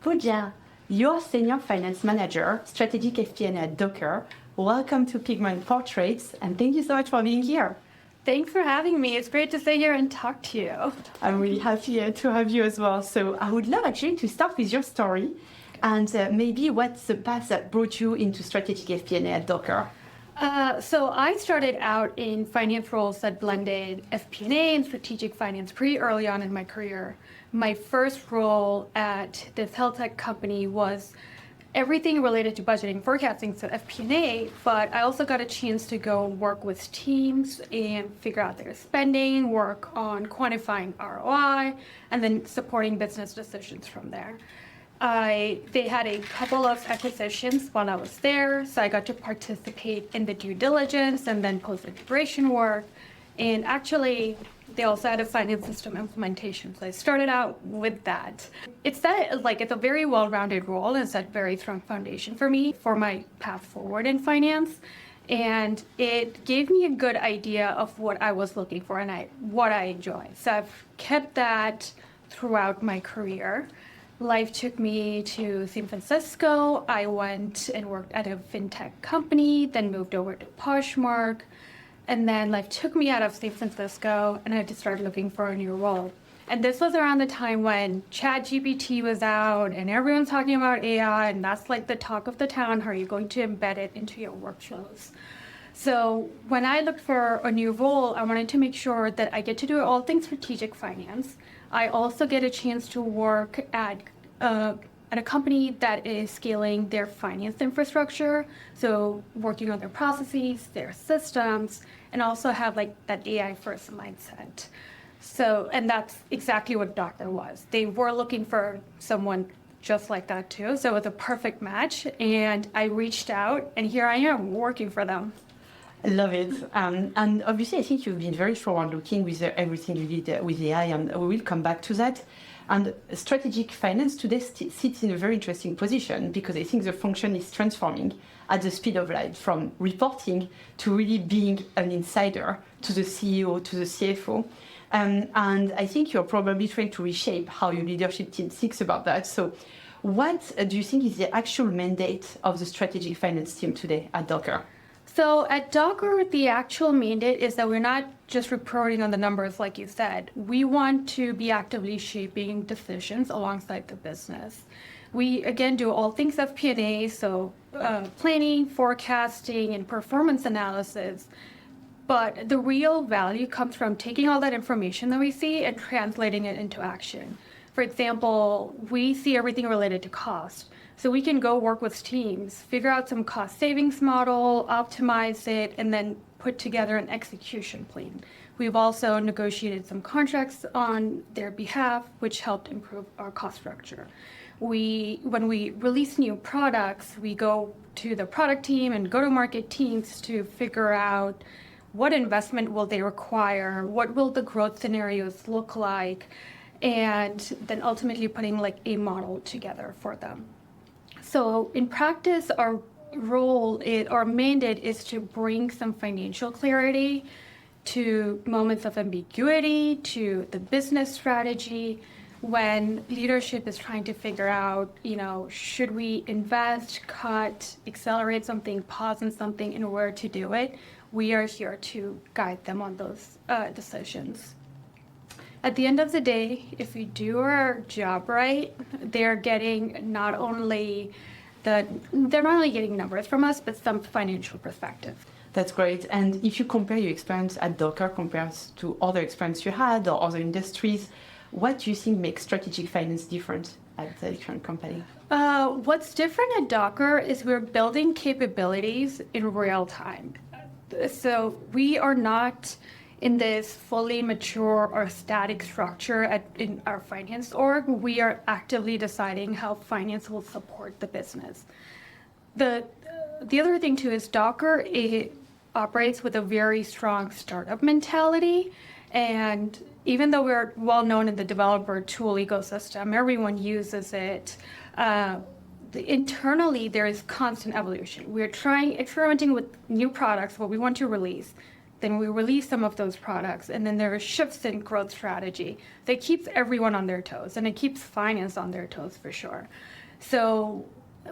Pooja, you're Senior Finance Manager, Strategic FP&A at Docker. Welcome to Pigment Portraits, and thank you so much for being here. Thanks for having me. It's great to stay here and talk to you. I'm really happy to have you as well. So I would love actually to start with your story and maybe what's the path that brought you into Strategic FP&A at Docker? So I started out in finance roles that blended FP&A and strategic finance pretty early on in my career. My first role at this health tech company was everything related to budgeting, forecasting, so FP&A, but I also got a chance to go work with teams and figure out their spending, work on quantifying ROI, and then supporting business decisions from there. They had a couple of acquisitions while I was there, so I got to participate in the due diligence and then post-integration work. And actually, they also had a finance system implementation, so I started out with that. It's a very well-rounded role, and it's a very strong foundation for me for my path forward in finance. And it gave me a good idea of what I was looking for and what I enjoy. So I've kept that throughout my career. Life took me to San Francisco. I went and worked at a fintech company, then moved over to Poshmark. And then life took me out of San Francisco and I had to start looking for a new role. And this was around the time when ChatGPT was out and everyone's talking about AI, and that's like the talk of the town. How are you going to embed it into your workflows? So when I looked for a new role, I wanted to make sure that I get to do all things strategic finance. I also get a chance to work at a company that is scaling their finance infrastructure, so working on their processes, their systems, and also have like that AI first mindset. So, and that's exactly what Docker was. They were looking for someone just like that too, so it was a perfect match, and I reached out, and here I am working for them. I love it. And obviously, I think you've been very forward-looking with everything you did with AI, and we will come back to that. And strategic finance today sits in a very interesting position because I think the function is transforming at the speed of light, from reporting to really being an insider to the CEO, to the CFO. And I think you're probably trying to reshape how your leadership team thinks about that. So what do you think is the actual mandate of the strategic finance team today at Docker? So at Docker, the actual mandate is that we're not just reporting on the numbers, like you said. We want to be actively shaping decisions alongside the business. We, again, do all things FP&A, so planning, forecasting, and performance analysis. But the real value comes from taking all that information that we see and translating it into action. For example, we see everything related to cost. So we can go work with teams, figure out some cost savings model, optimize it, and then put together an execution plan. We've also negotiated some contracts on their behalf, which helped improve our cost structure. When we release new products, we go to the product team and go-to-market teams to figure out what investment will they require, what will the growth scenarios look like, and then ultimately putting like a model together for them. So in practice, our mandate is to bring some financial clarity to moments of ambiguity, to the business strategy, when leadership is trying to figure out, should we invest, cut, accelerate something, pause on something in order to do it? We are here to guide them on those decisions. At the end of the day, if we do our job right, they're not only getting numbers from us, but some financial perspective. That's great. And if you compare your experience at Docker compared to other experience you had or other industries, what do you think makes strategic finance different at the current company? What's different at Docker is we're building capabilities in real time. So we are not in this fully mature or static structure in our finance org. We are actively deciding how finance will support the business. The other thing too is Docker, it operates with a very strong startup mentality. And even though we're well known in the developer tool ecosystem, everyone uses it. Internally, there is constant evolution. We're experimenting with new products, what we want to release. then we release some of those products, and then there are shifts in growth strategy. That keeps everyone on their toes, and it keeps finance on their toes for sure. So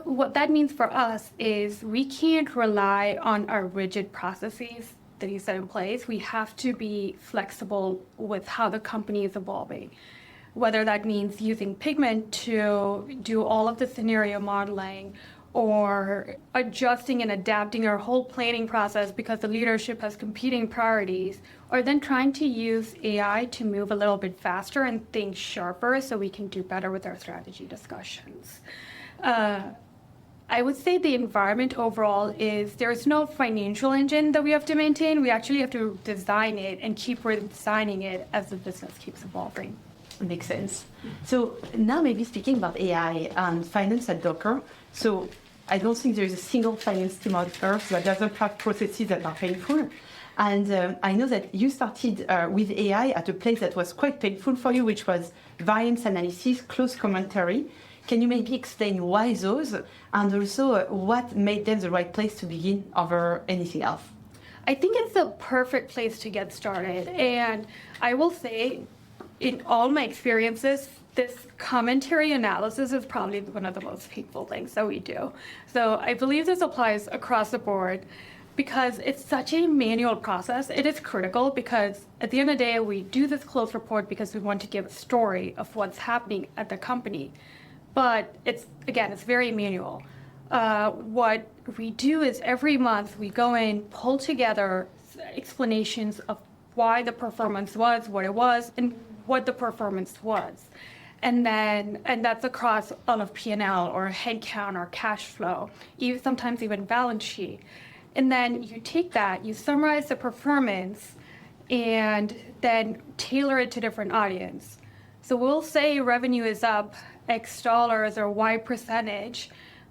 what that means for us is we can't rely on our rigid processes that you set in place. We have to be flexible with how the company is evolving, whether that means using Pigment to do all of the scenario modeling, or adjusting and adapting our whole planning process because the leadership has competing priorities, or then trying to use AI to move a little bit faster and think sharper so we can do better with our strategy discussions. I would say the environment overall is there's no financial engine that we have to maintain. We actually have to design it and keep redesigning it as the business keeps evolving. Makes sense. So now maybe speaking about AI and finance at Docker. So I don't think there's a single finance team out there that doesn't have processes that are painful. And I know that you started with AI at a place that was quite painful for you, which was variance analysis, close commentary. Can you maybe explain why those, and also what made them the right place to begin over anything else? I think it's the perfect place to get started. And I will say, in all my experiences, this commentary analysis is probably one of the most painful things that we do. So I believe this applies across the board because it's such a manual process. It is critical because at the end of the day, we do this close report because we want to give a story of what's happening at the company. But it's very manual. What we do is every month we go in, pull together explanations of why the performance was what it was and what the performance was. And that's across all of P&L or headcount or cash flow, sometimes even balance sheet. And then you take that, you summarize the performance, and then tailor it to different audience. So we'll say revenue is up X dollars or Y percentage,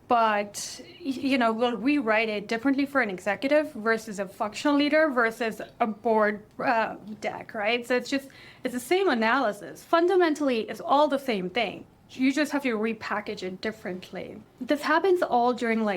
but we'll rewrite it differently for an executive versus a functional leader versus a board deck, right? So it's the same analysis. Fundamentally, it's all the same thing. You just have to repackage it differently. This happens all during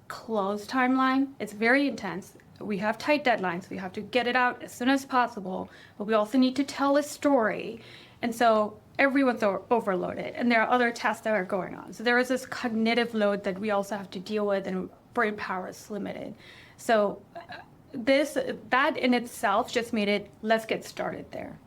close timeline. It's very intense. We have tight deadlines. We have to get it out as soon as possible, but we also need to tell a story. And so everyone's overloaded, and there are other tasks that are going on. So there is this cognitive load that we also have to deal with, and brain power is limited. So that in itself just made it, let's get started there.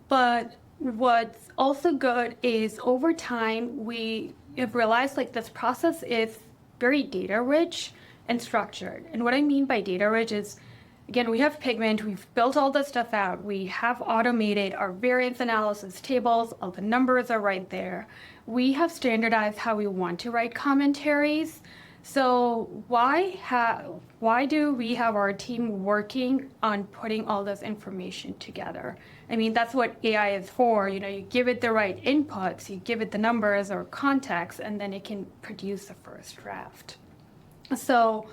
But what's also good is over time, we have realized this process is very data rich and structured. And what I mean by data rich is, again, we have Pigment, we've built all this stuff out, we have automated our variance analysis tables, all the numbers are right there. We have standardized how we want to write commentaries. So why do we have our team working on putting all this information together? I mean, that's what AI is for. You give it the right inputs, you give it the numbers or context, and then it can produce the first draft. So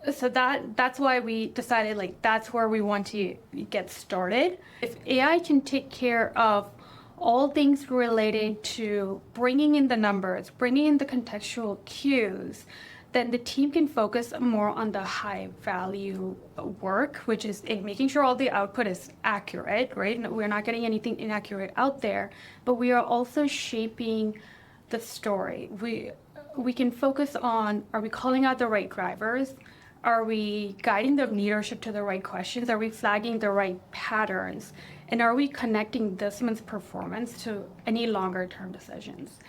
that's why we decided that's where we want to get started. If AI can take care of all things related to bringing in the numbers, bringing in the contextual cues, then the team can focus more on the high value work, which is in making sure all the output is accurate, right? We're not getting anything inaccurate out there, but we are also shaping the story. We can focus on, are we calling out the right drivers? Are we guiding the leadership to the right questions? Are we flagging the right patterns? And are we connecting this month's performance to any longer term decisions?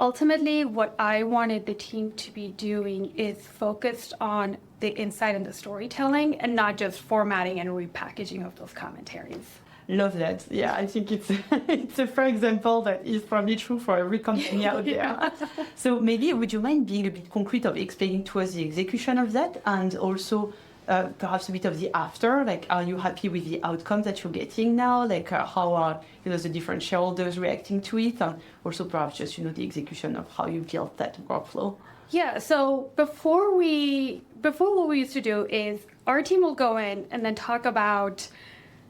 Ultimately, what I wanted the team to be doing is focused on the insight and the storytelling and not just formatting and repackaging of those commentaries. Love that. Yeah, I think it's a fair example that is probably true for every company out there. So maybe would you mind being a bit concrete of explaining to us the execution of that, and also perhaps a bit of the after? Are you happy with the outcome that you're getting now? How are the different shareholders reacting to it, and also perhaps just the execution of how you built that workflow? Yeah. So before what we used to do is our team will go in and then talk about,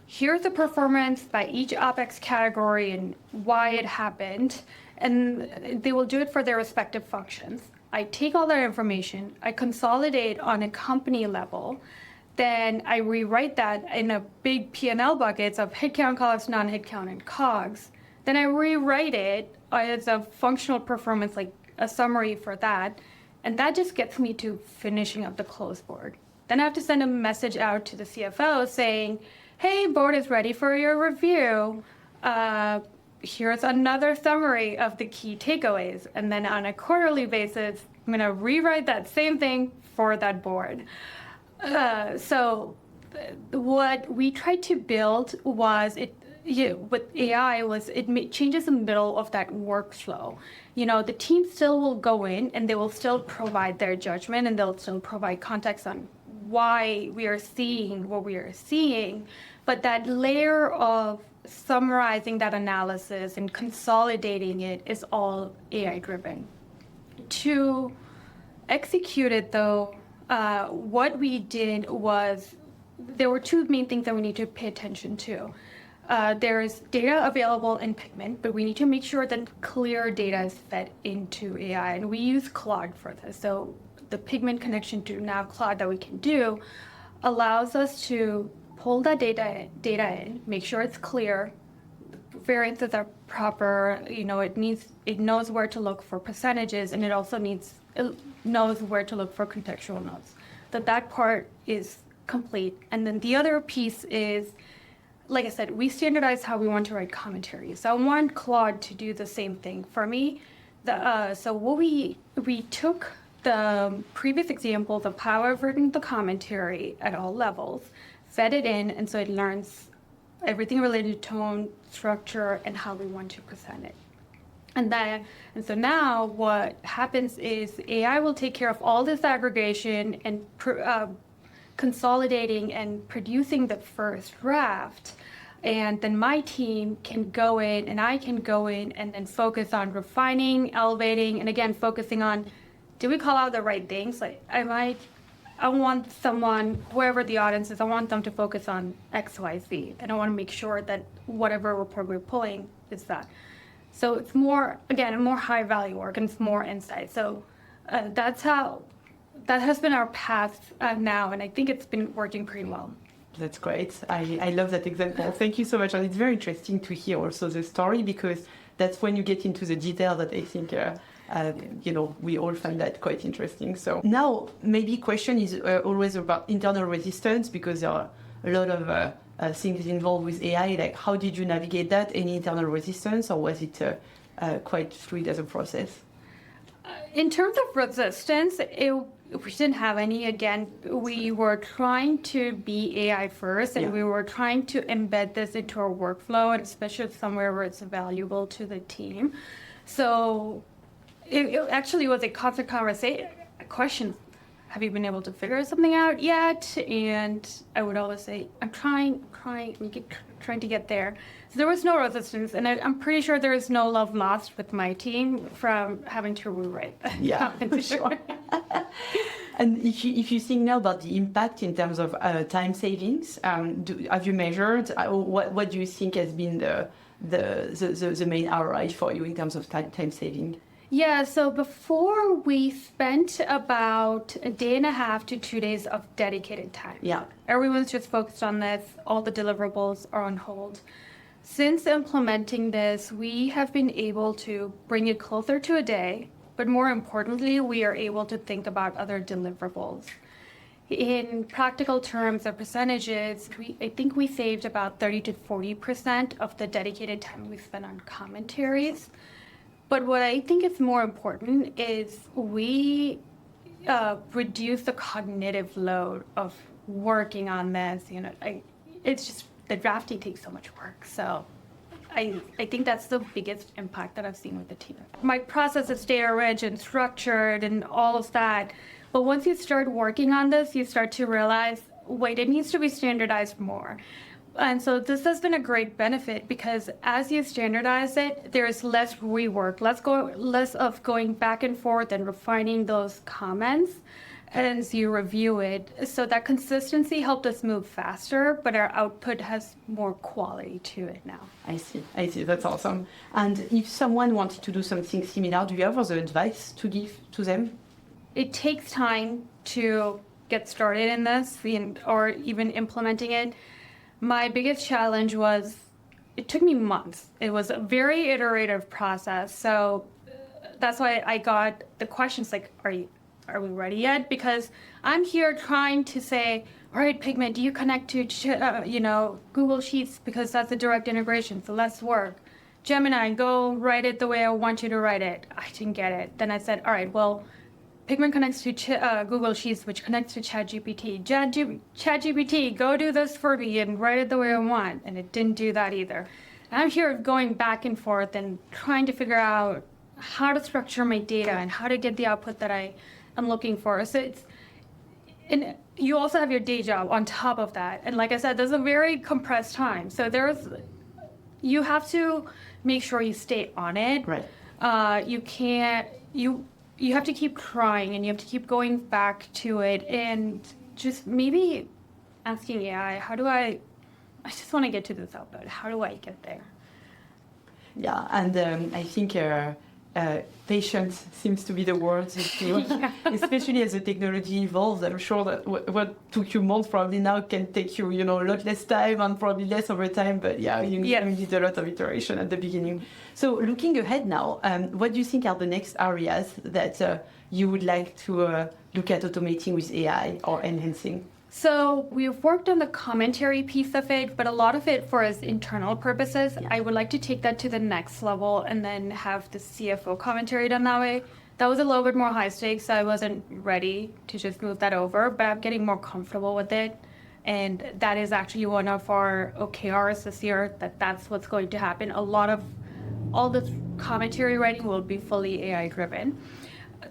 here's the performance by each OpEx category and why it happened. And they will do it for their respective functions. I take all that information, I consolidate on a company level, then I rewrite that in a big P&L buckets of headcount, costs, non-headcount, and COGS. Then I rewrite it as a functional performance, like a summary for that. And that just gets me to finishing up the close board. Then I have to send a message out to the CFO saying, hey, board is ready for your review. Here's another summary of the key takeaways. And then on a quarterly basis, I'm going to rewrite that same thing for that board. So what we tried to build was with AI was changes the middle of that workflow. The team still will go in and they will still provide their judgment and they'll still provide context on why we are seeing what we are seeing. But that layer of summarizing that analysis and consolidating it is all AI driven. To execute it though, what we did was there were two main things that we need to pay attention to. There is data available in Pigment, but we need to make sure that clear data is fed into AI, and we use Claude for this. So the Pigment connection to now Claude that we can do allows us to pull that data in, make sure it's clear, variances are proper. It knows where to look for percentages, and it also knows where to look for contextual notes. That part is complete, and then the other piece is, like I said, we standardize how we want to write commentary. So I want Claude to do the same thing for me. So what we took the previous examples of how I've written the commentary at all levels, fed it in, and so it learns everything related to tone, structure, and how we want to present it. And so now what happens is AI will take care of all this aggregation and consolidating and producing the first draft. And then my team can go in and I can go in and then focus on refining, elevating, and again, focusing on, do we call out the right things? Like I want someone, whoever the audience is, I want them to focus on X, Y, Z. And I want to make sure that whatever report we're pulling is that. So it's more, again, more high value work and it's more insight. So that has been our path now, and I think it's been working pretty well. That's great. I love that example. Thank you so much. And it's very interesting to hear also the story, because that's when you get into the detail that I think, we all find that quite interesting. So now maybe question is always about internal resistance, because there are a lot of things involved with AI. Like, how did you navigate that? Any internal resistance, or was it quite fluid as a process? In terms of resistance, we didn't have any. Again, we were trying to be AI first, and we were trying to embed this into our workflow, and especially somewhere where it's valuable to the team. So it actually was a constant conversation, a question, have you been able to figure something out yet? And I would always say, I'm trying to get there. So there was no resistance, and I'm pretty sure there is no love lost with my team from having to rewrite. Yeah, for sure. And if you think now about the impact in terms of time savings, have you measured? What do you think has been the main ROI for you in terms of time saving? Yeah, so before we spent about a day and a half to 2 days of dedicated time. Yeah. Everyone's just focused on this. All the deliverables are on hold. Since implementing this, we have been able to bring it closer to a day, but more importantly, we are able to think about other deliverables. In practical terms of percentages, I think we saved about 30 to 40% of the dedicated time we spent on commentaries. But what I think is more important is we reduce the cognitive load of working on this. It's just the drafting takes so much work. So I think that's the biggest impact that I've seen with the team. My process is data rich and structured and all of that. But once you start working on this, you start to realize, wait, it needs to be standardized more. And so this has been a great benefit, because as you standardize it, there is less rework, less of going back and forth and refining those comments as you review it. So that consistency helped us move faster, but our output has more quality to it now. I see. That's awesome. And if someone wanted to do something similar, do you have other advice to give to them? It takes time to get started in this or even implementing it, my biggest challenge was it took me months. It was a very iterative process. So that's why I got the questions like, are we ready yet? Because I'm here trying to say, all right, Pigment, do you connect to, Google Sheets because that's a direct integration, so let's work. Gemini, go write it the way I want you to write it. I didn't get it. Then I said, all right, well, Pigment connects to Google Sheets, which connects to ChatGPT. ChatGPT, go do this for me and write it the way I want. And it didn't do that either. And I'm here going back and forth and trying to figure out how to structure my data and how to get the output that I am looking for. So and you also have your day job on top of that. And like I said, there's a very compressed time. So you have to make sure you stay on it. Right. You have to keep trying and you have to keep going back to it and just maybe asking AI, I just want to get to this output. How do I get there? Yeah, and I think patience seems to be the word, especially as the technology evolves. I'm sure that what took you months probably now can take you, a lot less time and probably less over time. But you need a lot of iteration at the beginning. So looking ahead now, what do you think are the next areas that you would like to look at automating with AI or enhancing? So we've worked on the commentary piece of it, but a lot of it for its internal purposes. Yeah. I would like to take that to the next level and then have the CFO commentary done that way. That was a little bit more high stakes, so I wasn't ready to just move that over, but I'm getting more comfortable with it. And that is actually one of our OKRs this year, that's what's going to happen. All the commentary writing will be fully AI driven.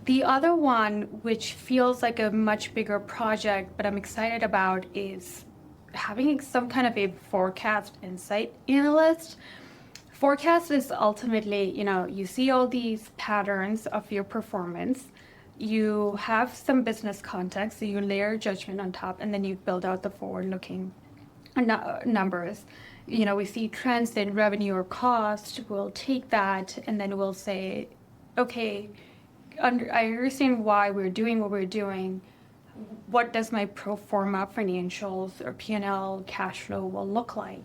The other one, which feels like a much bigger project, but I'm excited about, is having some kind of a forecast insight analyst. Forecast is ultimately, you see all these patterns of your performance. You have some business context, so you layer judgment on top, and then you build out the forward-looking numbers. We see trends in revenue or cost. We'll take that, and then we'll say, okay, I understand why we're doing what we're doing. What does my pro forma financials or P&L cash flow will look like?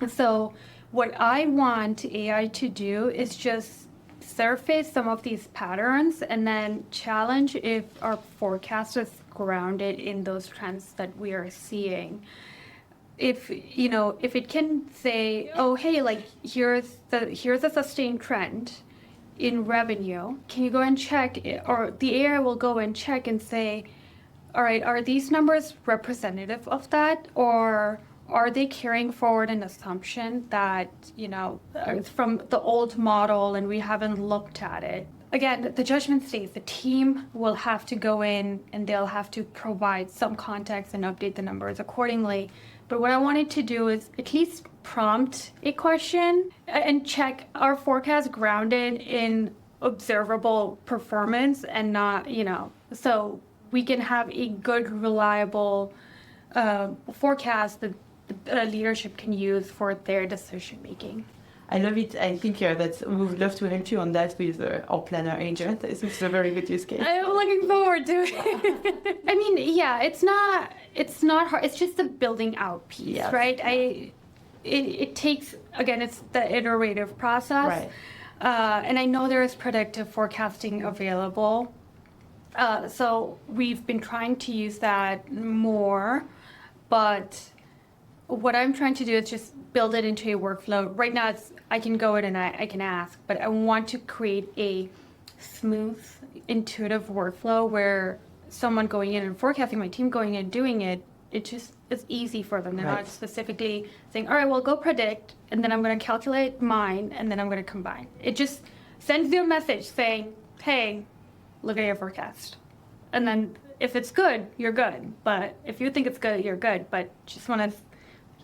And so what I want AI to do is just surface some of these patterns and then challenge if our forecast is grounded in those trends that we are seeing. If it can say, oh, hey, like here's a sustained trend in revenue, can you go and check it? Or the AI will go and check and say, all right, are these numbers representative of that? Or are they carrying forward an assumption that, it's from the old model and we haven't looked at it? Again, the judgment stays. The team will have to go in and they'll have to provide some context and update the numbers accordingly. But what I wanted to do is at least prompt a question and check our forecast grounded in observable performance and not, so we can have a good, reliable forecast that the leadership can use for their decision making. I love it. I think that we would love to help you on that with our planner agent. It's a very good use case. I'm looking forward to it. I mean, it's not hard. It's just the building out piece, right? It takes, again, it's the iterative process. Right. And I know there is predictive forecasting available. So we've been trying to use that more, but what I'm trying to do is just build it into a workflow. Right now, I can go in and I can ask, but I want to create a smooth, intuitive workflow where someone going in and forecasting, my team going in and doing it, it's easy for them. They're not specifically saying, all right, well, go predict, and then I'm going to calculate mine, and then I'm going to combine. It just sends you a message saying, hey, look at your forecast. And then if it's good, you're good. But if you think it's good, you're good. But just want to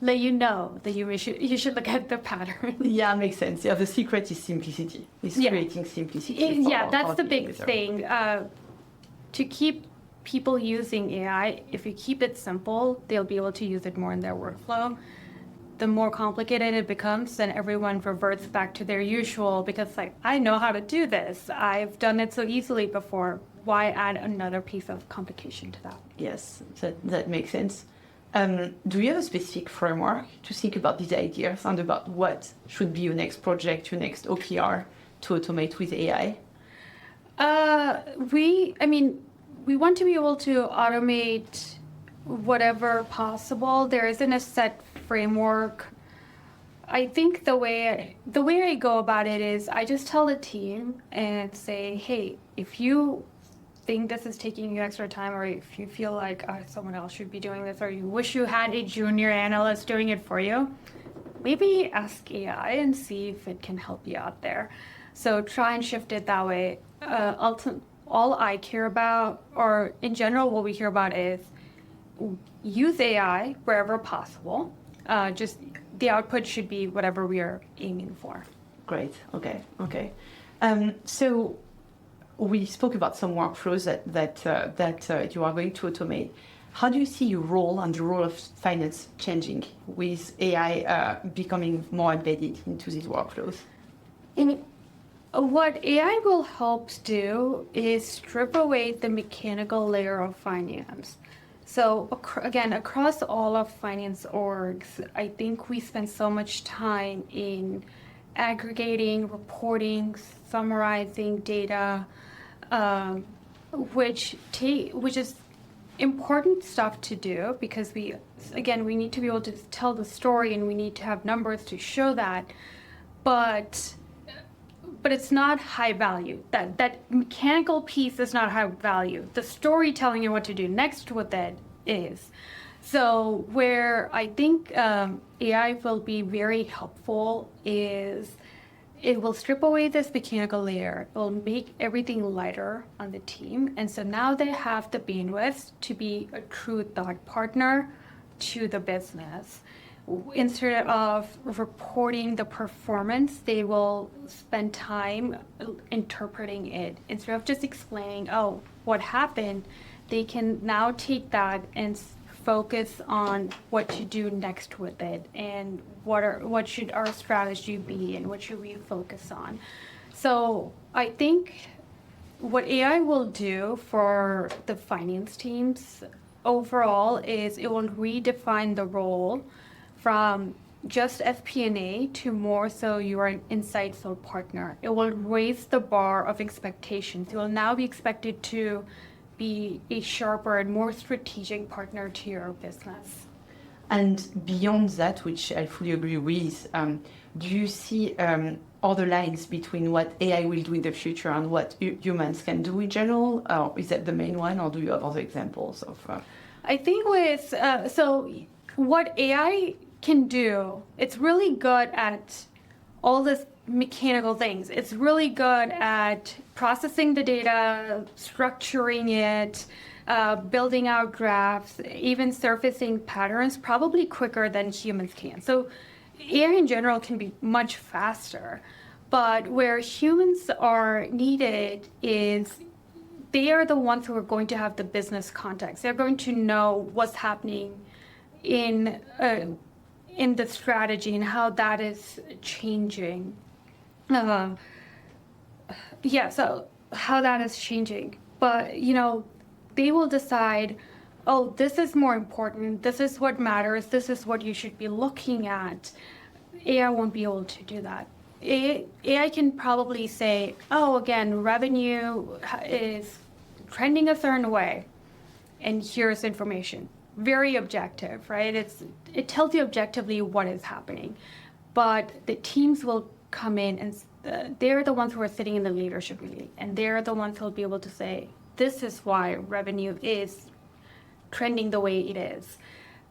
let you know that you should look at the pattern. Yeah, makes sense. Yeah, the secret is simplicity. It's creating simplicity. That's the big thing. To keep people using AI, if you keep it simple, they'll be able to use it more in their workflow. the more complicated it becomes, then everyone reverts back to their usual because like, I know how to do this. I've done it so easily before. Why add another piece of complication to that? Yes, that makes sense. Do you have a specific framework to think about these ideas and about what should be your next project, your next OKR to automate with AI? We want to be able to automate whatever possible. There isn't a set framework. I think the way I go about it is I just tell the team and say, hey, if you think this is taking you extra time, or if you feel like someone else should be doing this, or you wish you had a junior analyst doing it for you, maybe ask AI and see if it can help you out there. So try and shift it that way. All I care about, or in general, what we hear about is use AI wherever possible. Just the output should be whatever we are aiming for. Great. Okay. So we spoke about some workflows that you are going to automate. How do you see your role and the role of finance changing with AI becoming more embedded into these workflows? What AI will help do is strip away the mechanical layer of finance. So again, across all of finance orgs, I think we spend so much time in aggregating, reporting, summarizing data, which is important stuff to do because we need to be able to tell the story and we need to have numbers to show that. But it's not high value. That mechanical piece is not high value. The story telling you what to do next with it is. So where I think AI will be very helpful is it will strip away this mechanical layer. It will make everything lighter on the team. And so now they have the bandwidth to be a true thought partner to the business. Instead of reporting the performance, they will spend time interpreting it. Instead of just explaining, oh, what happened, they can now take that and focus on what to do next with it and what should our strategy be and what should we focus on. So I think what AI will do for the finance teams overall is it will redefine the role from just FP&A to more so you are an insightful partner. It will raise the bar of expectations. You will now be expected to be a sharper and more strategic partner to your business. And beyond that, which I fully agree with, do you see other lines between what AI will do in the future and what humans can do in general? Is that the main one, or do you have other examples of? I think what AI can do, it's really good at all this mechanical things. It's really good at processing the data, structuring it, building out graphs, even surfacing patterns probably quicker than humans can. So AI in general can be much faster, but where humans are needed is they are the ones who are going to have the business context. They're going to know what's happening in the strategy and how that is changing. So how that is changing. But, they will decide, oh, this is more important. This is what matters. This is what you should be looking at. AI won't be able to do that. AI can probably say, oh, again, revenue is trending a certain way, and here's information. Very objective, right? It tells you objectively what is happening, but the teams will come in and they're the ones who are sitting in the leadership meeting, and they're the ones who will be able to say, this is why revenue is trending the way it is.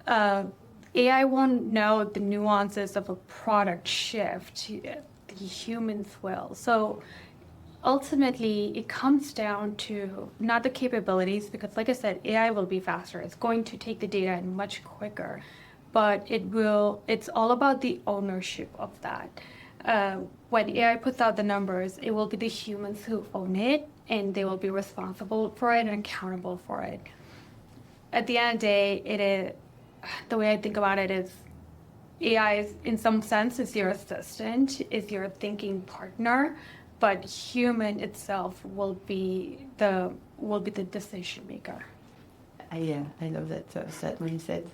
AI won't know the nuances of a product shift. The humans will. So ultimately, it comes down to not the capabilities, because like I said, AI will be faster. It's going to take the data in much quicker, but it's all about the ownership of that. When AI puts out the numbers, it will be the humans who own it, and they will be responsible for it and accountable for it. At the end of the day, the way I think about it is, AI is, in some sense, is your assistant, is your thinking partner, but human itself will be the decision maker. I love that mindset.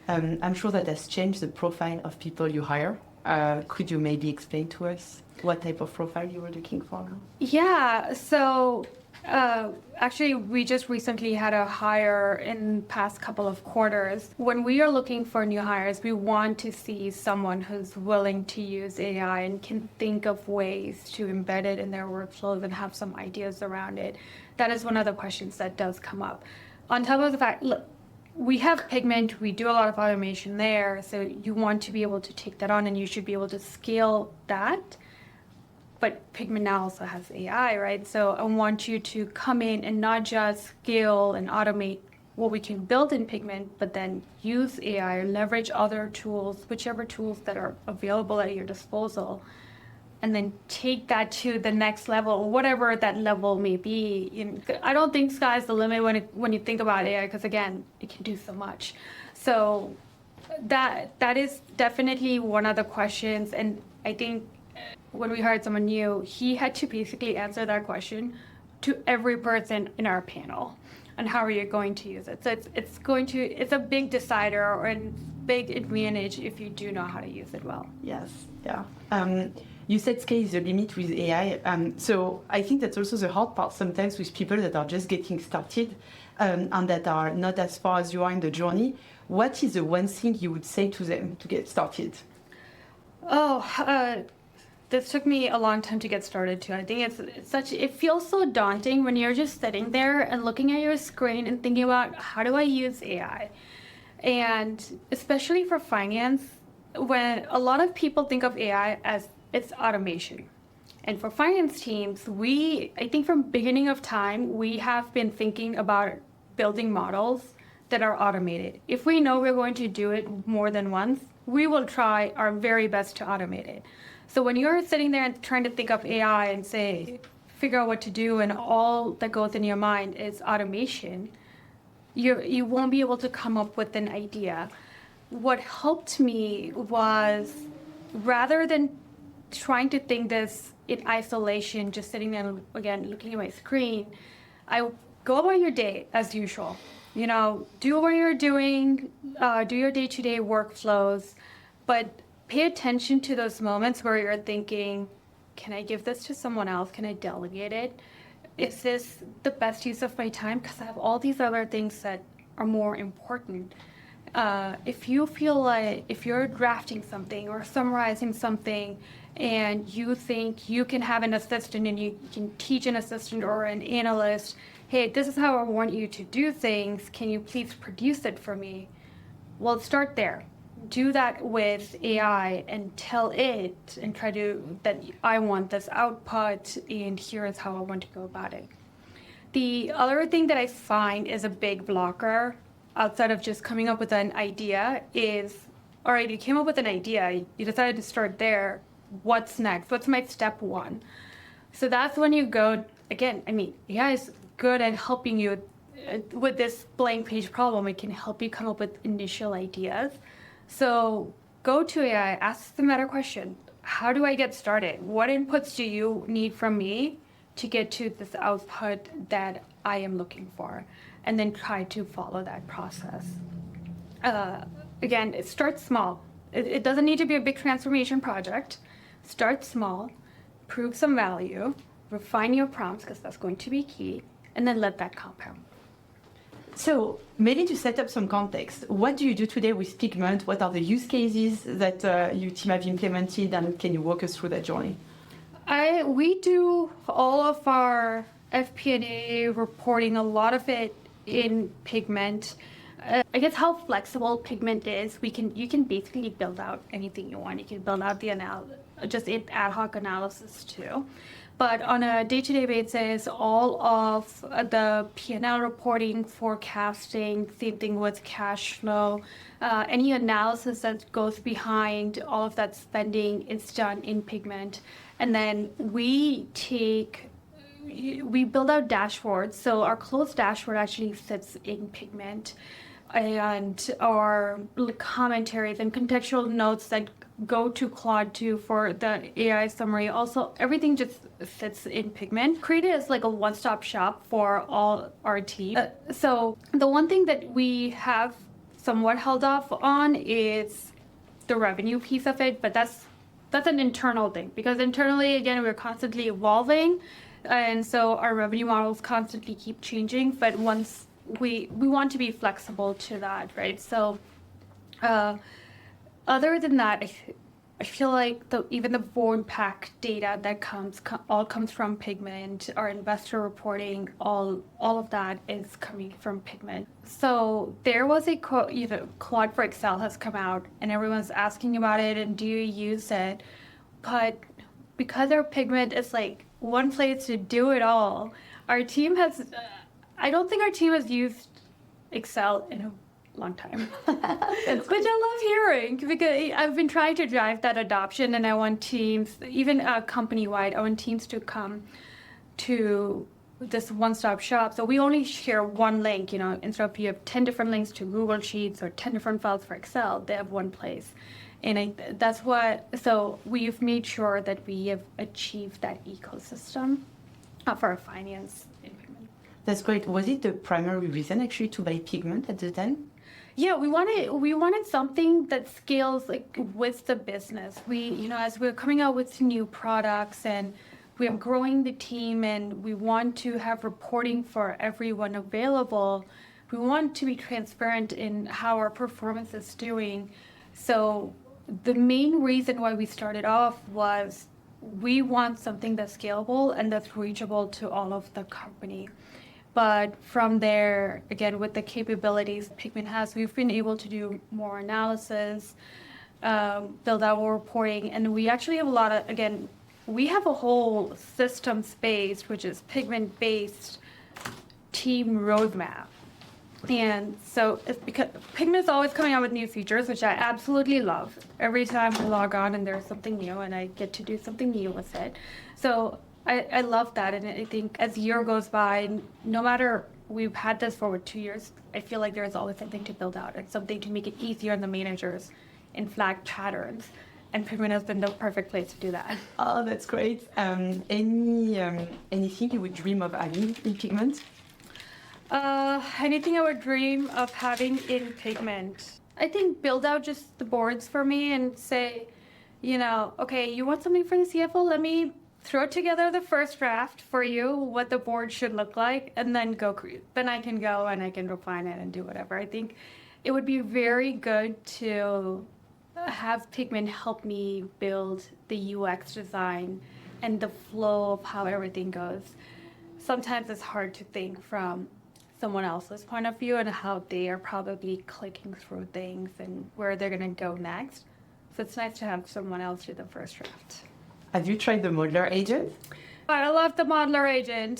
I'm sure that has changed the profile of people you hire. Could you maybe explain to us what type of profile you were looking for now? Yeah, so actually, we just recently had a hire in the past couple of quarters. When we are looking for new hires, we want to see someone who's willing to use AI and can think of ways to embed it in their workflows and have some ideas around it. That is one of the questions that does come up. On top of the fact, look, we have Pigment, we do a lot of automation there, so you want to be able to take that on and you should be able to scale that. But Pigment now also has AI, right? So I want you to come in and not just scale and automate what we can build in Pigment, but then use AI or leverage other tools, whichever tools that are available at your disposal, and then take that to the next level, whatever that level may be. I don't think sky's the limit when you think about AI, because again, it can do so much. So that is definitely one of the questions, and I think when we hired someone new, he had to basically answer that question to every person in our panel. And how are you going to use it? So it's a big decider or a big advantage if you do know how to use it well. Yes, yeah. You said scale is the limit with AI. So I think that's also the hard part sometimes with people that are just getting started and that are not as far as you are in the journey. What is the one thing you would say to them to get started? This took me a long time to get started too. I think it feels so daunting when you're just sitting there and looking at your screen and thinking about how do I use AI? And especially for finance, when a lot of people think of AI as it's automation. And for finance teams, I think from beginning of time, we have been thinking about building models that are automated. If we know we're going to do it more than once, we will try our very best to automate it. So when you're sitting there and trying to think of AI and figure out what to do, and all that goes in your mind is automation, you won't be able to come up with an idea. What helped me was, rather than trying to think this in isolation, just sitting there again looking at my screen, I go about your day as usual. Do what you're doing, do your day-to-day workflows, but pay attention to those moments where you're thinking, can I give this to someone else? Can I delegate it? Is this the best use of my time? Because I have all these other things that are more important. If you feel like if you're drafting something or summarizing something and you think you can have an assistant and you can teach an assistant or an analyst, hey, this is how I want you to do things. Can you please produce it for me? Well, start there. Do that with AI and tell it and that I want this output and here is how I want to go about it. The other thing that I find is a big blocker outside of just coming up with an idea is, all right, you came up with an idea, you decided to start there. What's next? What's my step one? So that's when you go, again, AI is good at helping you with this blank page problem. It can help you come up with initial ideas. So go to AI, ask the meta question. How do I get started? What inputs do you need from me to get to this output that I am looking for? And then try to follow that process. Again, start small. It doesn't need to be a big transformation project. Start small, prove some value, refine your prompts, because that's going to be key, and then let that compound. So maybe to set up some context, what do you do today with Pigment? What are the use cases that your team have implemented, and can you walk us through that journey? We do all of our FP&A reporting, a lot of it in Pigment. I guess how flexible Pigment is, you can basically build out anything you want. You can build out just ad hoc analysis too. But on a day-to-day basis, all of the P&L reporting, forecasting, same thing with cash flow, any analysis that goes behind all of that spending is done in Pigment. And then we build out dashboards. So our closed dashboard actually sits in Pigment. and our commentaries and contextual notes that go to Claude 2 for the AI summary. Also, everything just sits in Pigment. Created as like a one-stop shop for all our team. So the one thing that we have somewhat held off on is the revenue piece of it, but that's an internal thing, because internally, again, we're constantly evolving, and so our revenue models constantly keep changing. But once we want to be flexible to that, right? So other than that, I feel like even the board pack data that all comes from Pigment. Our investor reporting, all of that is coming from Pigment. So there was a Claude for Excel has come out, and everyone's asking about it and do you use it? But because our Pigment is like one place to do it all, our team has. I don't think our team has used Excel in a long time, which I love hearing, because I've been trying to drive that adoption, and I want teams, even company-wide, I want teams to come to this one-stop shop. So we only share one link, instead of you have 10 different links to Google Sheets or 10 different files for Excel, they have one place. And so we've made sure that we have achieved that ecosystem for our finance in Pigment. That's great. Was it the primary reason actually to buy Pigment at the time? Yeah, we wanted something that scales like with the business. As we're coming out with new products and we're growing the team and we want to have reporting for everyone available, we want to be transparent in how our performance is doing. So the main reason why we started off was we want something that's scalable and that's reachable to all of the company. But from there, again, with the capabilities Pigment has, we've been able to do more analysis, build out more reporting, and we actually have we have a whole system space, which is Pigment-based team roadmap. And so it's because Pigment is always coming out with new features, which I absolutely love. Every time I log on and there's something new and I get to do something new with it. So I love that, and I think as year goes by, no matter, we've had this for 2 years, I feel like there's always something to build out and something to make it easier on the managers and flag patterns. And Pigment has been the perfect place to do that. Oh, that's great. Anything you would dream of having in Pigment? Anything I would dream of having in Pigment. I think build out just the boards for me and say, okay, you want something for the CFO? Let me throw together the first draft for you, what the board should look like, and then then I can go and I can refine it and do whatever. I think it would be very good to have Pigment help me build the UX design and the flow of how everything goes. Sometimes it's hard to think from someone else's point of view and how they are probably clicking through things and where they're going to go next. So it's nice to have someone else do the first draft. Have you tried the modeler agent? I love the modeler agent.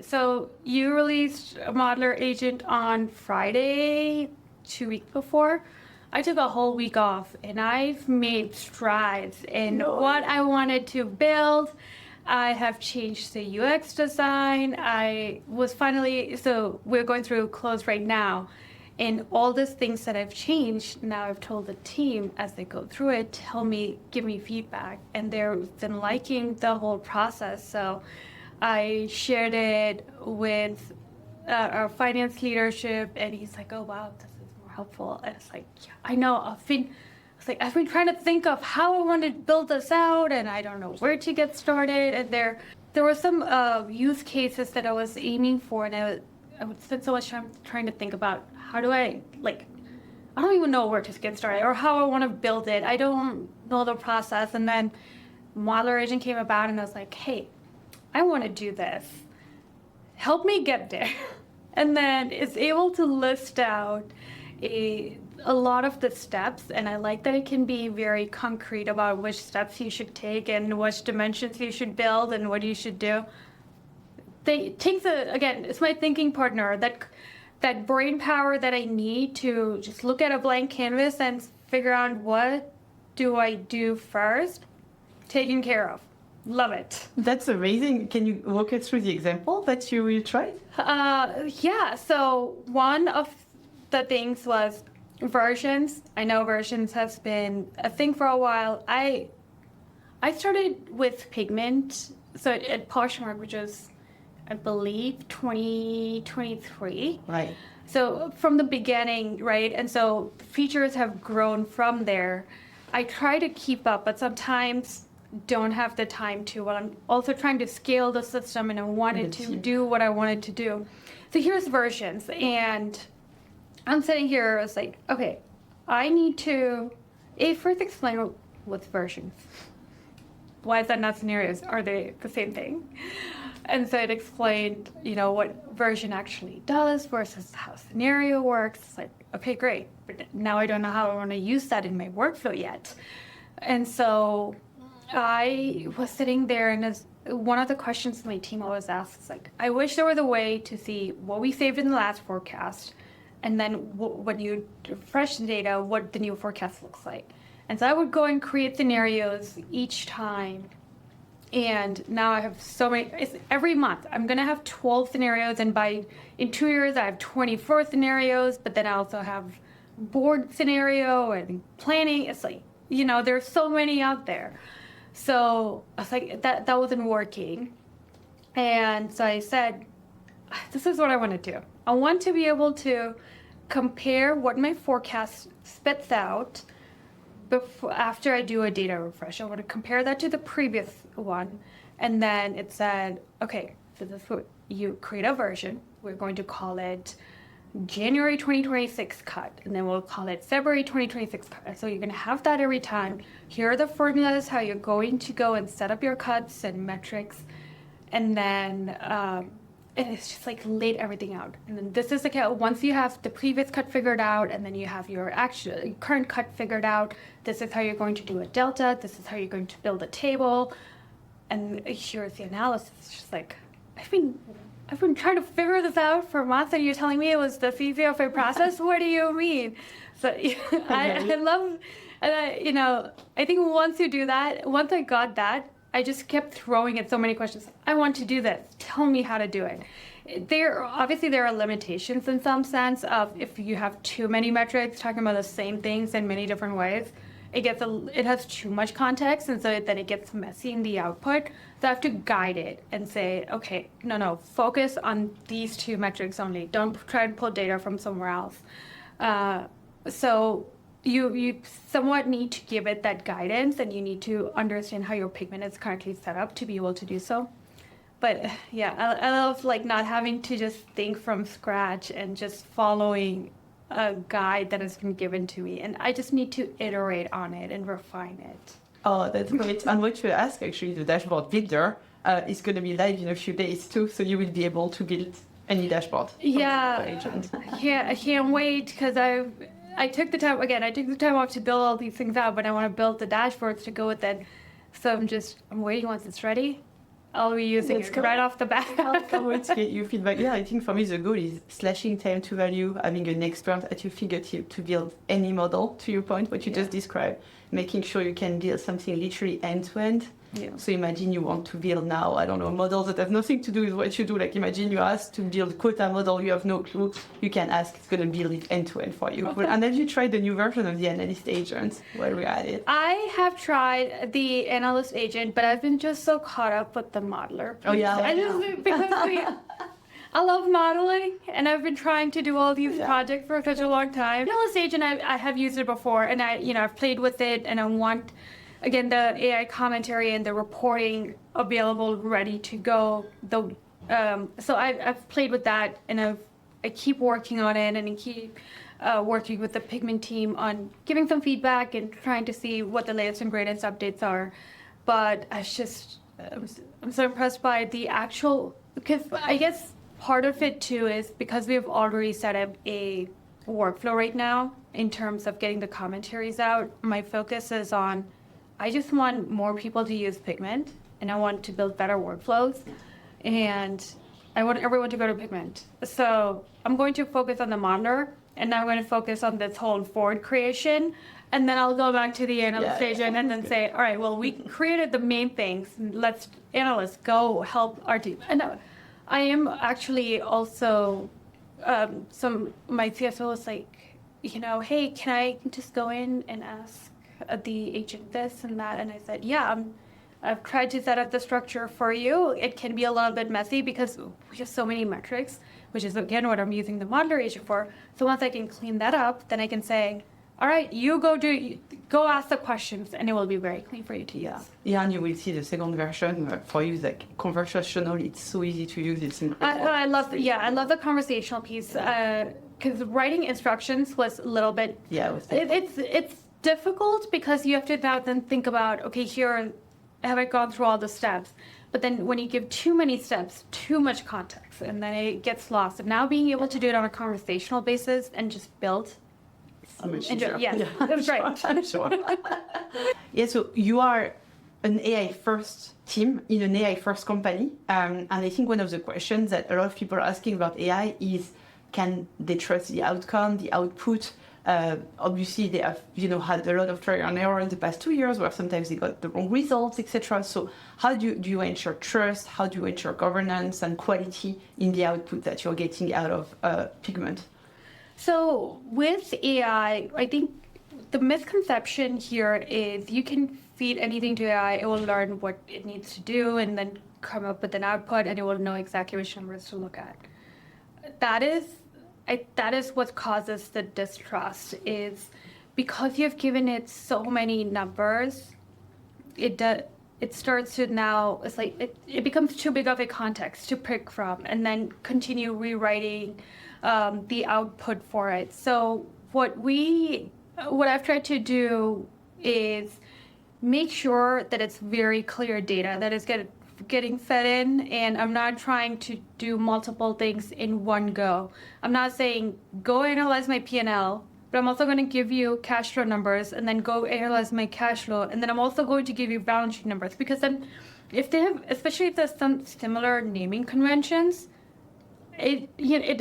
So you released a modeler agent on Friday, 2 weeks before. I took a whole week off and I've made strides in what I wanted to build. I have changed the UX design. So we're going through close right now. And all these things that I've changed, now I've told the team as they go through it, give me feedback. And they've been liking the whole process. So I shared it with our finance leadership, and he's like, oh, wow, this is more helpful. And it's like, yeah, I know. I've been trying to think of how I want to build this out, and I don't know where to get started. And there were some use cases that I was aiming for, and I would spend so much time trying to think about how do I don't even know where to get started or how I want to build it. I don't know the process. And then Modeler Agent came about and I was like, hey, I want to do this. Help me get there. And then it's able to list out a lot of the steps. And I like that it can be very concrete about which steps you should take and which dimensions you should build and what you should do. It's my thinking partner, that brain power that I need to just look at a blank canvas and figure out what do I do first, taken care of. Love it. That's amazing. Can you walk us through the example that you will try? Yeah, so one of the things was versions. I know versions has been a thing for a while. I started with Pigment, so at Poshmark, which is, I believe, 2023. Right. So from the beginning, right? And so features have grown from there. I try to keep up, but sometimes don't have the time to. While I'm also trying to scale the system and I wanted to do what I wanted to do. So here's versions, and I'm sitting here, I was like, okay, I need to, first explain what's versions. Why is that not scenarios? Are they the same thing? And so it explained, what version actually does versus how scenario works. It's like, okay, great. But now I don't know how I want to use that in my workflow yet. And so I was sitting there, and as one of the questions my team always asks is like, I wish there was a way to see what we saved in the last forecast, and then when you refresh the data, what the new forecast looks like. And so I would go and create scenarios each time. And now I have so many, every month I'm going to have 12 scenarios, and in 2 years I have 24 scenarios, but then I also have board scenario and planning. It's like, there's so many out there. So I was like, that wasn't working. And so I said, this is what I want to do. I want to be able to compare what my forecast spits out after I do a data refresh. I want to compare that to the previous one. And then it said, okay, so this is what you create a version. We're going to call it January 2026 cut, and then we'll call it February 2026 cut. So you're going to have that every time. Here are the formulas, how you're going to go and set up your cuts and metrics. And then and it's just like laid everything out. And then this is once you have the previous cut figured out, and then you have your current cut figured out, this is how you're going to do a delta, this is how you're going to build a table, and here's the analysis. It's just like, I've been trying to figure this out for months, and you're telling me it was the easy of a process? What do you mean? So I love, and I think once you do that, once I got that, I just kept throwing at so many questions. I want to do this. Tell me how to do it. There are limitations in some sense of if you have too many metrics talking about the same things in many different ways, it has too much context, and so then it gets messy in the output. So I have to guide it and say, okay, no, focus on these two metrics only. Don't try to pull data from somewhere else. So you somewhat need to give it that guidance, and you need to understand how your pigment is currently set up to be able to do so. But yeah, I love not having to just think from scratch and just following a guide that has been given to me, and I just need to iterate on it and refine it. Oh, that's great. And what you ask, actually, the dashboard builder is going to be live in a few days too, so you will be able to build any dashboard. Yeah, I can't wait, because I took the time off to build all these things out, but I want to build the dashboards to go with it. So I'm waiting once it's ready. I'll be using it right off the bat. I can't wait to get your feedback. Yeah, I think for me the goal is slashing time to value, having an expert at your fingertip to build any model, to your point, what you just described, making sure you can build something literally end-to-end. Yeah. So imagine you want to build now, I don't know, models that have nothing to do with what you do. Like imagine you ask to build quota model, you have no clue. You can ask, it's going to build it end-to-end for you. And have you tried the new version of the analyst agent while we're at it? I have tried the analyst agent, but I've been just so caught up with the modeler. Oh yeah. I love modeling, and I've been trying to do all these projects for such a long time. Analyst agent, I have used it before, and I've played with it, and I want, again, the AI commentary and the reporting available, ready to go. So I've played with that, and I keep working on it, and I keep working with the Pigment team on giving some feedback and trying to see what the latest and greatest updates are. But I'm so impressed by the actual, because I guess part of it too is because we've already set up a workflow right now in terms of getting the commentaries out. My focus is on, I just want more people to use Pigment, and I want to build better workflows, and I want everyone to go to Pigment. So I'm going to focus on the monitor, and now I'm going to focus on this whole forward creation, and then I'll go back to the analyst agent and then say, all right, well, we created the main things. Let's, analysts, go help our team. And I am actually also my CSO was like, hey, can I just go in and ask the agent this and that? And I said, yeah, I've tried to set up the structure for you. It can be a little bit messy because we have so many metrics, which is again what I'm using the modeler agent for. So once I can clean that up, then I can say, all right, you go ask the questions, and it will be very clean for you to use. Yeah, and you will see the second version for you, like conversational. It's so easy to use. It's incredible. I love the conversational piece because writing instructions was a little bit. Yeah, it's difficult because you have to now then think about, okay, here have I gone through all the steps, but then when you give too many steps, too much context, and then it gets lost. And now being able to do it on a conversational basis and just build. So much easier. Yeah, that's right. I'm sure. Yeah, so you are an AI first team in an AI first company. And I think one of the questions that a lot of people are asking about AI is, can they trust the outcome, the output? Obviously, they have had a lot of trial and error in the past 2 years where sometimes they got the wrong results, etc. So how do you ensure trust? How do you ensure governance and quality in the output that you're getting out of Pigment? So with AI, I think the misconception here is you can feed anything to AI, it will learn what it needs to do and then come up with an output, and it will know exactly which numbers to look at. That is what causes the distrust, is because you've given it so many numbers, it starts to now, it's like it becomes too big of a context to pick from and then continue rewriting the output for it. So what I've tried to do is make sure that it's very clear data that is getting fed in, and I'm not trying to do multiple things in one go. I'm not saying go analyze my P&L, but I'm also going to give you cash flow numbers and then go analyze my cash flow, and then I'm also going to give you balance sheet numbers, because then especially if there's some similar naming conventions, it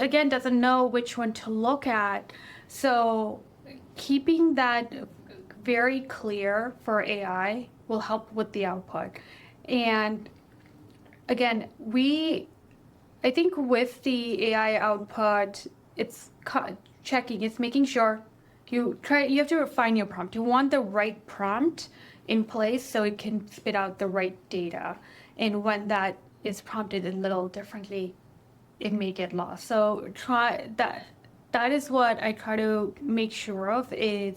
again doesn't know which one to look at. So keeping that very clear for AI will help with the output. And again, I think with the AI output, it's checking, it's making sure you have to refine your prompt. You want the right prompt in place so it can spit out the right data. And when that is prompted a little differently, it may get lost. So that is what I try to make sure of, is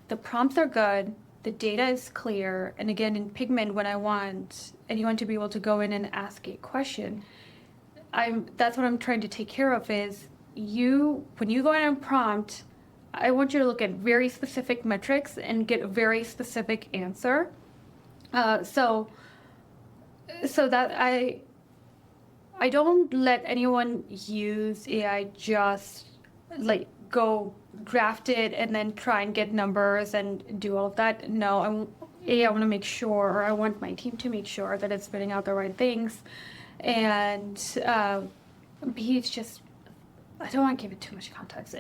the prompts are good, the data is clear. And again, in Pigment, when I want anyone to be able to go in and ask a question, that's what I'm trying to take care of, is when you go in and prompt, I want you to look at very specific metrics and get a very specific answer. So that I don't let anyone use AI just like go draft it and then try and get numbers and do all of that. No, I want to make sure, or I want my team to make sure that it's spitting out the right things. And B, it's just, I don't want to give it too much context.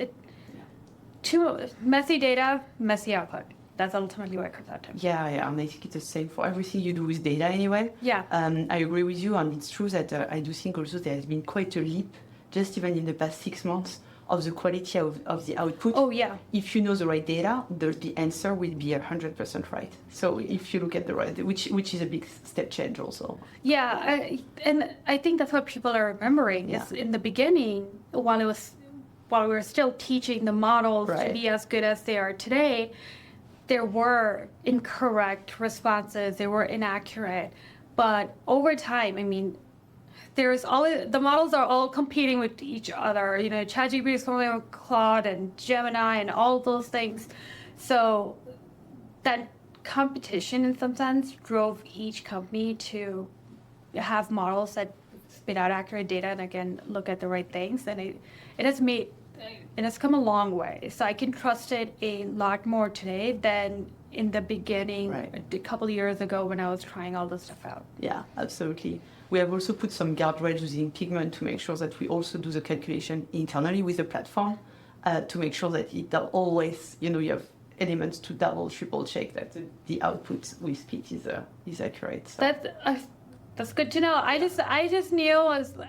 Too messy data, messy output. That's ultimately what it comes out to. Yeah, and I think it's the same for everything you do with data anyway. Yeah. I agree with you, and it's true that I do think also there has been quite a leap, just even in the past 6 months, of the quality of the output. Oh, yeah. If you know the right data, the answer will be 100% right. So if you look at the right, which is a big step change also. Yeah, and I think that's what people are remembering. Yeah. Is in the beginning, while we were still teaching the models to be as good as they are today, there were incorrect responses, they were inaccurate. But over time, I mean, the models are all competing with each other. ChatGPT is competing with Claude and Gemini and all those things. So that competition, in some sense, drove each company to have models that spit out accurate data and again look at the right things. And it has come a long way. So I can trust it a lot more today than in the beginning, a couple of years ago when I was trying all this stuff out. Yeah, absolutely. We have also put some guardrails using Pigment to make sure that we also do the calculation internally with the platform to make sure that it always, you have elements to double, triple check that the output we spit is accurate. So. That's good to know. I just knew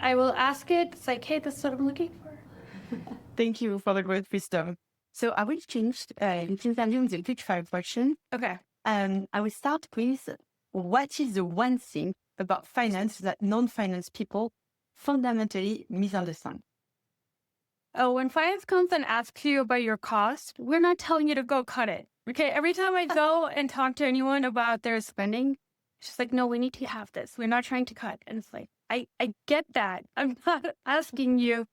I will ask it. It's like, hey, this is what I'm looking for. Thank you for the great wisdom. So I will change since I'm doing the quick fire question. Okay. I will start with what is the one thing about finance that non-finance people fundamentally misunderstand? Oh, when finance comes and asks you about your cost, we're not telling you to go cut it. Okay. Every time I go and talk to anyone about their spending, it's just like, no, we need to have this. We're not trying to cut. And it's like, I get that. I'm not asking you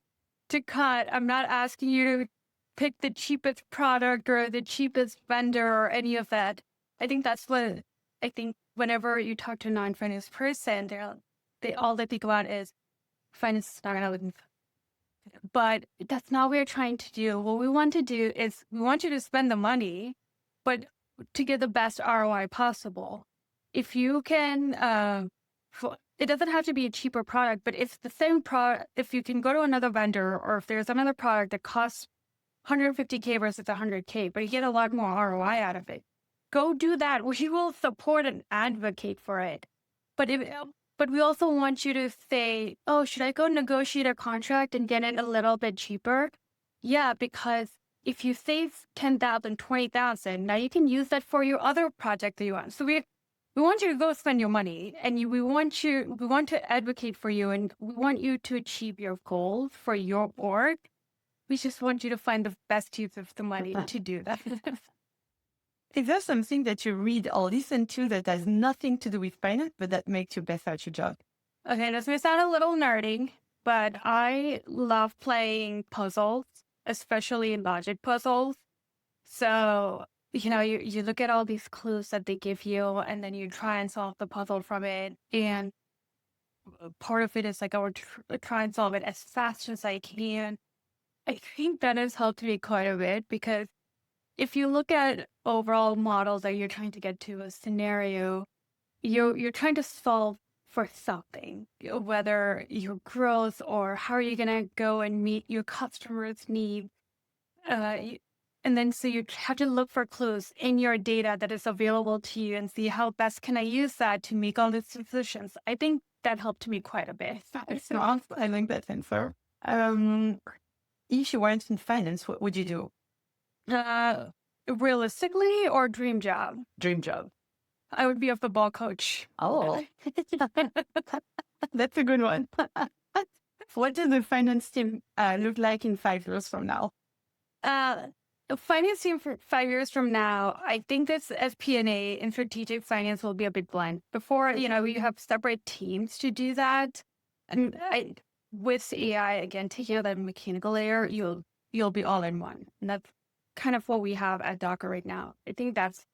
to cut. I'm not asking you to pick the cheapest product or the cheapest vendor or any of that. I think that's what I think whenever you talk to a non-finance person, all they think about is finance is not going to look. But that's not what we're trying to do. What we want to do is we want you to spend the money, but to get the best ROI possible. If you can, it doesn't have to be a cheaper product, but if the same product, if you can go to another vendor or if there's another product that costs $150K versus $100K, but you get a lot more ROI out of it, go do that. We will support and advocate for it. But we also want you to say, oh, should I go negotiate a contract and get it a little bit cheaper? Yeah, because if you save $10,000, $20,000, now you can use that for your other project that you want. So we want you to go spend your money, and we want to advocate for you, and we want you to achieve your goals for your org. We just want you to find the best use of the money to do that. Is there something that you read or listen to that has nothing to do with finance, but that makes you best at your job? Okay, this may sound a little nerdy, but I love playing puzzles, especially logic puzzles. So, you look at all these clues that they give you, and then you try and solve the puzzle from it. And part of it is like, I would try and solve it as fast as I can. I think that has helped me quite a bit because if you look at overall models that you're trying to get to a scenario, you're trying to solve for something, whether your growth or how are you going to go and meet your customers' needs. And then so you have to look for clues in your data that is available to you and see how best can I use that to make all these decisions. I think that helped me quite a bit. I like that answer. If you weren't in finance, what would you do? Realistically or dream job? Dream job. I would be a football coach. Oh, that's a good one. What does the finance team look like in 5 years from now? The finance team for 5 years from now, I think this FP&A and strategic finance will be a big blend. Before, you have separate teams to do that. And with AI, again, taking out that mechanical layer, you'll be all in one. And that's kind of what we have at Docker right now. I think that's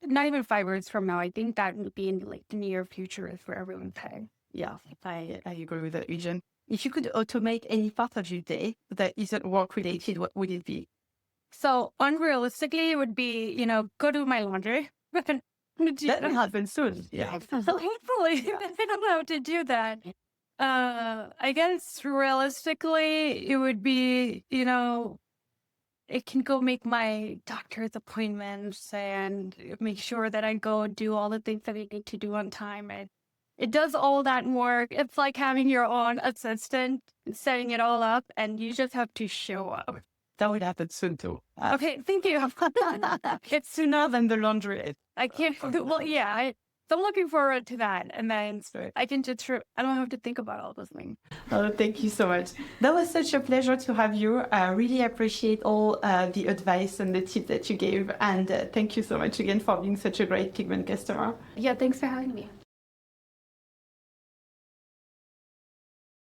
not even 5 years from now. I think that would be in like the near future is where everyone's heading. Yeah, I agree with that, Eugene. If you could automate any part of your day that isn't work related, what would it be? So unrealistically, it would be, go do my laundry. That will happen soon. Yeah. Hopefully, I don't know how to do that. I guess realistically, it would be, it can go make my doctor's appointments and make sure that I go do all the things that I need to do on time. And it does all that work. It's like having your own assistant, setting it all up, and you just have to show up. That would happen soon too. Okay, thank you. It's sooner than the laundry is. I can't. Well, yeah. So I'm looking forward to that, and then I can just. I don't have to think about all those things. Oh, thank you so much. That was such a pleasure to have you. I really appreciate all the advice and the tips that you gave, and thank you so much again for being such a great Pigment customer. Yeah, thanks for having me.